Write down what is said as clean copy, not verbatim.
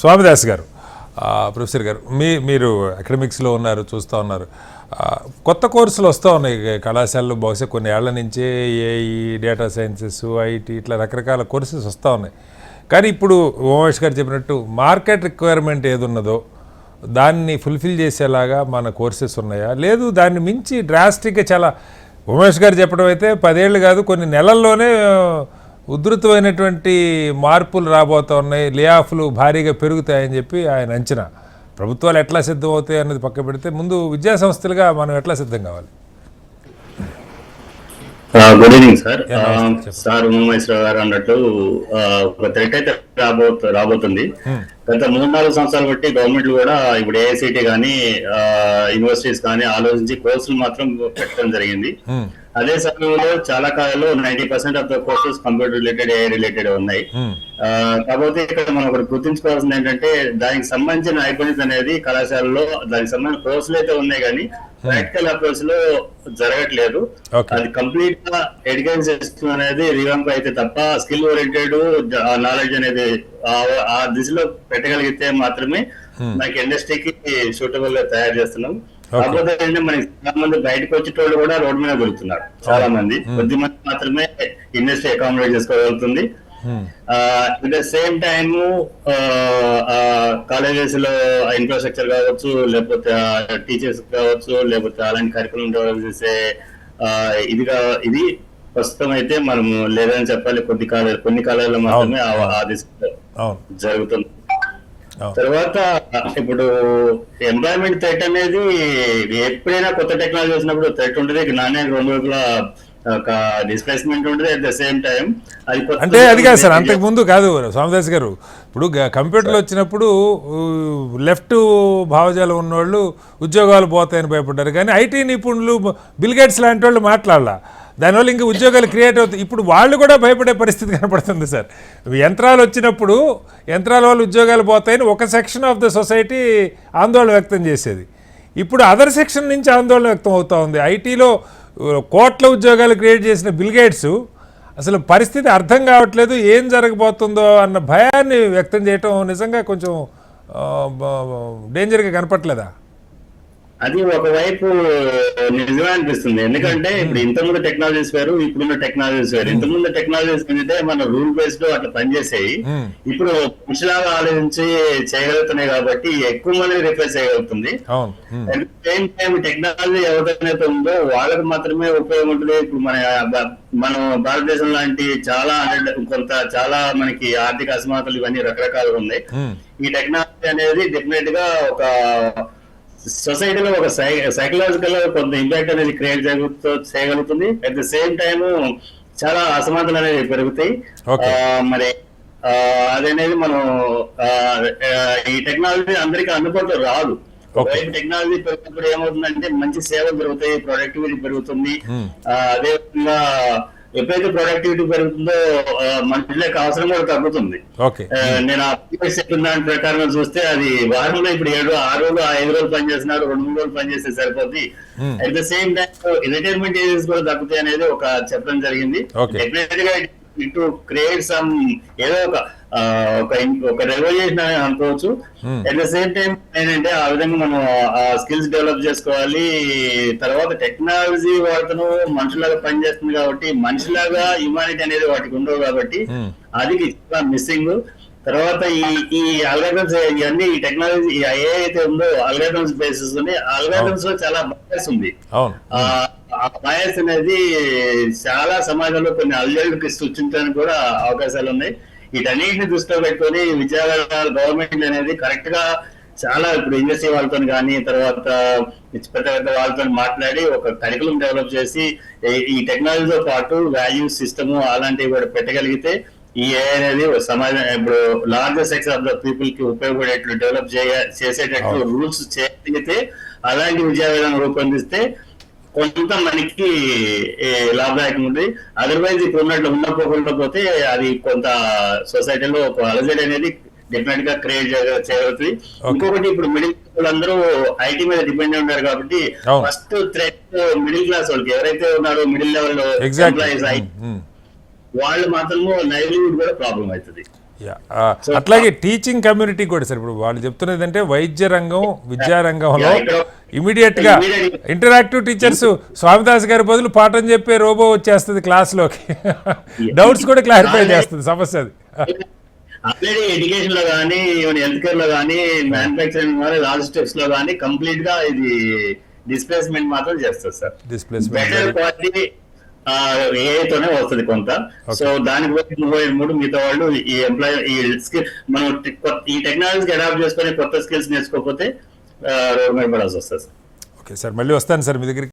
స్వామిదాస్ గారు, ప్రొఫెసర్ గారు, మీరు అకాడమిక్స్లో ఉన్నారు, చూస్తూ ఉన్నారు. కొత్త కోర్సులు వస్తూ ఉన్నాయి కళాశాలలో. బహుశా కొన్ని ఏళ్ల నుంచే ఏఈ, డేటా సైన్సెస్, ఐటీ ఇట్లా రకరకాల కోర్సెస్ వస్తూ ఉన్నాయి. కానీ ఇప్పుడు ఉమేష్ గారు చెప్పినట్టు మార్కెట్ రిక్వైర్మెంట్ ఏది ఉన్నదో దాన్ని ఫుల్ఫిల్ చేసేలాగా మన కోర్సెస్ ఉన్నాయా, లేదు దాన్ని మించి డ్రాస్టిక్గా చాలా ఉమేష్ గారు చెప్పడం అయితే 10 ఏళ్ళు కాదు కొన్ని నెలల్లోనే ఉధృతమైనటువంటి మార్పులు రాబోతూ ఉన్నాయి, లే ఆఫ్లు భారీగా పెరుగుతాయని చెప్పి ఆయన అంచనా. ప్రభుత్వాలు ఎట్లా సిద్ధం అవుతాయి అన్నది పక్క పెడితే ముందు విద్యా సంస్థలుగా మనం ఎట్లా సిద్ధం కావాలి? Good evening sir. Sir Umamaheswara Rao గారు అన్నట్టు ఒక థ్రెట్ అయితే రాబోతుంది. గత 3-4 సంవత్సరాలు బట్టి గవర్నమెంట్లు కూడా ఇప్పుడు ఏఐసిటి కానీ యూనివర్సిటీస్ కానీ ఆలోచించి కోర్సులు మాత్రం పెట్టడం జరిగింది. అదే సమయంలో చాలా కాలంలో 90% of the courses computer related, AI related ఉన్నాయి. కాకపోతే ఇక్కడ మనం ఒకటి గుర్తుంచుకోవాల్సింది ఏంటంటే దానికి సంబంధించిన నైపుణ్యత అనేది కళాశాలలో దానికి సంబంధించిన కోర్సులు అయితే ఉన్నాయి కానీ ప్రాక్టికల్ అప్రోచ్ లో జరగట్లేదు. అది కంప్లీట్ గా ఎడ్యుకేషన్ సిస్టమ్ అనేది రివాంప్ అయితే తప్ప స్కిల్ ఓరియంటెడ్ నాలెడ్జ్ అనేది ఆ దిశలో పెట్టగలిగితే మాత్రమే మనకి ఇండస్ట్రీకి సూటబుల్ గా తయారు చేస్తున్నాం. కాకపోతే మనకి చాలా మంది బయటకు వచ్చేటోళ్ళు కూడా రోడ్డు మీద దొరుకుతున్నారు. చాలా మంది, కొద్ది మంది మాత్రమే ఇండస్ట్రీ అకామిడేట్ చేసుకోగలుగుతుంది. At the same time colleges లో ఇన్ఫ్రాస్ట్రక్చర్ కావచ్చు, లేకపోతే టీచర్స్ కావచ్చు, లేకపోతే అలాంటి కరికులం డెవలప్ చేసే ఇది ప్రస్తుతం అయితే మనము లేదని చెప్పాలి. కొన్ని కాలేజీలో మాత్రమే ఆ దిశలో జరుగుతుంది. తర్వాత ఇప్పుడు ఎంప్లాయ్మెంట్ థ్రెట్ అనేది ఎప్పుడైనా కొత్త టెక్నాలజీ వచ్చినప్పుడు థ్రెట్ ఉంటుంది. నాణ్యానికి 2 వైపులా ఒక డిస్ప్లేస్మెంట్ ఉంటుంది. అట్ ద సేమ్ టైం అది అంటే అది కాదు సార్, అంతకు ముందు కాదు స్వామిదాస్ గారు. ఇప్పుడు కంప్యూటర్లు వచ్చినప్పుడు లెఫ్ట్ భావజాలం ఉన్నవాళ్ళు ఉద్యోగాలు పోతాయని భయపడ్డారు, కానీ ఐటీ నిపుణులు బిల్ గేట్స్ లాంటి వాళ్ళు మాట్లాడాల, దానివల్ల ఇంకా ఉద్యోగాలు క్రియేట్ అవుతాయి. ఇప్పుడు వాళ్ళు కూడా భయపడే పరిస్థితి కనపడుతుంది సార్. యంత్రాలు వచ్చినప్పుడు యంత్రాల వల్ల ఉద్యోగాలు పోతాయని ఒక సెక్షన్ ఆఫ్ ద సొసైటీ ఆందోళన వ్యక్తం చేసేది. ఇప్పుడు అదర్ సెక్షన్ నుంచి ఆందోళన వ్యక్తం అవుతూ ఉంది. ఐటీలో కోట్ల ఉద్యోగాలు క్రియేట్ చేసిన బిల్ గేట్స్ అసలు పరిస్థితి అర్థం కావట్లేదు, ఏం జరగబోతుందో అన్న భయాన్ని వ్యక్తం చేయటం నిజంగా కొంచెం డేంజర్గా కనపట్లేదా? అది ఒకవైపు నిజమే అనిపిస్తుంది. ఎందుకంటే ఇప్పుడు ఇంతకుముందు టెక్నాలజీస్ వేరు, ఇప్పుడున్న టెక్నాలజీస్ వేరు. ఇంతకుముందు టెక్నాలజీస్ అంటే మన రూల్ బేస్డ్ అట్లా పనిచేసేవి. ఇప్పుడు మనుషులాగా ఆలోచించి చేయగలుగుతున్నాయి కాబట్టి ఎక్కువ మంది రిప్లేస్ చేయగలుగుతుంది. సేమ్ టైం టెక్నాలజీ ఎవరికైతే ఉందో వాళ్ళకి మాత్రమే ఉపయోగం ఉంటుంది. ఇప్పుడు మన భారతదేశం లాంటి చాలా మనకి ఆర్థిక అసమానతలు ఇవన్నీ రకరకాలుగా ఉన్నాయి. ఈ టెక్నాలజీ అనేది డెఫినెట్ గా ఒక సొసైటీలో ఒక సైకలాజికల్ కొంత ఇంపాక్ట్ అనేది క్రియేట్ చేయగలుగుతుంది. అట్ ద సేమ్ టైమ్ చాలా అసమానతలు అనేవి పెరుగుతాయి. మరి అదనేది మనం ఈ టెక్నాలజీ అందరికీ అందుబాటులో రాదు. ఒకవైపు టెక్నాలజీ పెరిగినప్పుడు ఏమవుతుందంటే మంచి సేవలు పెరుగుతాయి, ప్రొడక్టివిటీ పెరుగుతుంది. అదేవిధంగా ఎప్పుడైతే ప్రొడక్టివిటీ పెరుగుతుందో మనుషులకు అవసరం కూడా తగ్గుతుంది. నేను చెప్పిన దాని ప్రకారం చూస్తే అది వారంలో ఇప్పుడు 6 రోజులు 5 రోజులు పనిచేస్తున్నారు, 2-3 రోజులు పనిచేస్తే సరిపోతుంది. At the same time retirement ages కూడా తగ్గుతాయి అనేది ఒక చెప్పడం జరిగింది. డెఫినెట్ గా టు క్రియేట్ సమ్ ఏదో ఒక రెవల్యూషన్ అని అనుకోవచ్చు. అట్ ద సేమ్ టైం ఏంటంటే ఆ విధంగా మనం ఆ స్కిల్స్ డెవలప్ చేసుకోవాలి. తర్వాత టెక్నాలజీ వాటిను మనుషులాగా పనిచేస్తుంది కాబట్టి మనిషిలాగా హ్యూమానిటీ అనేది వాటికి ఉండవు కాబట్టి అది చాలా మిస్సింగ్. తర్వాత ఈ అల్గారిథమ్స్ ఇవన్నీ ఈ టెక్నాలజీ ఏ అయితే ఉందో అల్గారిథమ్స్ బేసిస్ ఉంది. అల్గారిథమ్స్ లో చాలా బయాస్ ఉంది. ఆ బయాస్ అనేది చాలా సమాజంలో కొన్ని అల్లర్లకి సృష్టించడానికి కూడా అవకాశాలు ఉన్నాయి. వీటన్నిటిని దృష్టిలో పెట్టుకొని విద్యాలయాలు గవర్నమెంట్ అనేది కరెక్ట్ గా చాలా ఇప్పుడు ఇండస్ట్రీ వాళ్ళతో కానీ తర్వాత పెద్ద పెద్ద వాళ్ళతో మాట్లాడి ఒక కరికులం డెవలప్ చేసి ఈ టెక్నాలజీతో పాటు వాల్యూస్ సిస్టమ్ అలాంటివి కూడా పెట్టగలిగితే ఈ ఏఐ అనేది సమాజం ఇప్పుడు largest section of the people కి ఉపయోగపడేట్లు డెవలప్ చేసేటట్లు రూల్స్ చేయగలిగితే అలాంటి విద్యా విధానం రూపొందిస్తే కొంత మనకి లాభదాయకం ఉంది. అదర్వైజ్ ఇప్పుడు ఉన్నట్లు ఉండకపోకుండా పోతే అది కొంత సొసైటీలో ఒక అలజడి అనేది డెఫినెట్ గా క్రియేట్ చేయగలుగుతుంది. ఇంకొకటి ఇప్పుడు మిడిల్ క్లాస్ అందరూ ఐటీ మీద డిపెండ్ ఉన్నారు కాబట్టి ఫస్ట్ థ్రెట్ మిడిల్ క్లాస్ వాళ్ళకి ఎవరైతే ఉన్నారో మిడిల్ లెవెల్ ఎంప్లాయీస్ వాళ్ళు మాత్రము లైవ్లీహుడ్ కూడా ప్రాబ్లం అవుతుంది. అట్లాగే టీచింగ్ కమ్యూనిటీ కూడా సార్ ఇప్పుడు వాళ్ళు చెప్తున్నది అంటే వైద్య రంగం విద్యా రంగంలో ఇమీడియట్ గా ఇంటరాక్టివ్ టీచర్స్ స్వామిదాస్ గారి బదులు పాఠం చెప్పే రోబో వచ్చేస్తుంది క్లాస్లోకి డౌట్స్ కూడా క్లారిఫై చేస్తుంది సమస్య అది. ఆల్రెడీ ఎడ్యుకేషన్ లో కానీ హెల్త్ కేర్ లో కానీ మ్యానుఫాక్చరింగ్ లాజిస్టిక్స్ లో కానీ కంప్లీట్ గా ఇది డిస్ప్లేస్మెంట్ మాత్రం చేస్తుంది సార్. బెటర్ క్వాలిటీ ఏఐతోనే వస్తుంది కొంత. సో దానికి మూడు మిగతా వాళ్ళు ఈ ఎంప్లాయ్ ఈ స్కిల్ మనం ఈ టెక్నాలజీకి అడాప్ట్ చేసుకొని కొత్త స్కిల్స్ నేర్చుకోకపోతే రోడ్ మీద పడాల్సి వస్తుంది. ఓకే సార్, మళ్ళీ వస్తాను సార్ మీ దగ్గరికి.